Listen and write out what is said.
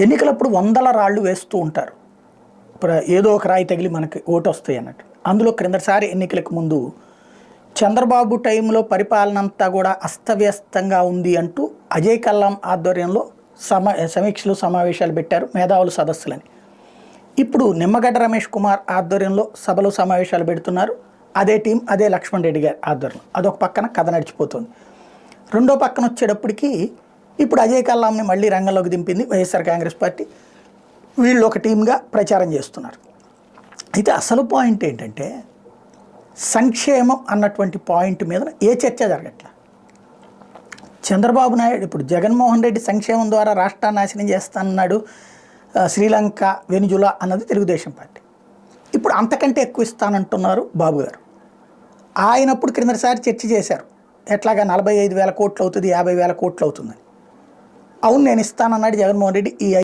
ఎన్నికలప్పుడు వందల రాళ్ళు వేస్తూ ఉంటారు. ఏదో ఒక రాయి తగిలి మనకి ఓటు వస్తాయి అన్నట్టు. అందులో క్రిందసారి ఎన్నికలకు ముందు చంద్రబాబు టైంలో పరిపాలన అంతా కూడా అస్తవ్యస్తంగా ఉంది అంటూ అజయ్ కల్లాం ఆధ్వర్యంలో సమీక్షలు సమావేశాలు పెట్టారు, మేధావులు సదస్సులని. ఇప్పుడు నిమ్మగడ్డ రమేష్ కుమార్ ఆధ్వర్యంలో సభలు సమావేశాలు పెడుతున్నారు. అదే టీం, అదే లక్ష్మణ్ రెడ్డి గారి ఆధ్వర్యం. అదొక పక్కన కథ నడిచిపోతుంది. రెండో పక్కన వచ్చేటప్పటికి ఇప్పుడు అజయ్ కల్లాంని మళ్ళీ రంగంలోకి దింపింది వైఎస్ఆర్ కాంగ్రెస్ పార్టీ. వీళ్ళు ఒక టీంగా ప్రచారం చేస్తున్నారు. అయితే అసలు పాయింట్ ఏంటంటే సంక్షేమం అన్నటువంటి పాయింట్ మీద ఏ చర్చ జరగట్లా. చంద్రబాబు నాయుడు ఇప్పుడు జగన్మోహన్ రెడ్డి సంక్షేమం ద్వారా రాష్ట్రాన్ని నాశనం చేస్తానన్నాడు. శ్రీలంక, వెనిజులా అన్నది తెలుగుదేశం పార్టీ. ఇప్పుడు అంతకంటే ఎక్కువ ఇస్తానంటున్నారు బాబు గారు. ఆయనప్పుడు క్రిందసారి చర్చ చేశారు, ఎట్లాగా 45,000 కోట్లు అవుతుంది, 50,000 కోట్లు అవుతుందని. అవును నేను ఇస్తానన్నాడు జగన్మోహన్ రెడ్డి. ఈ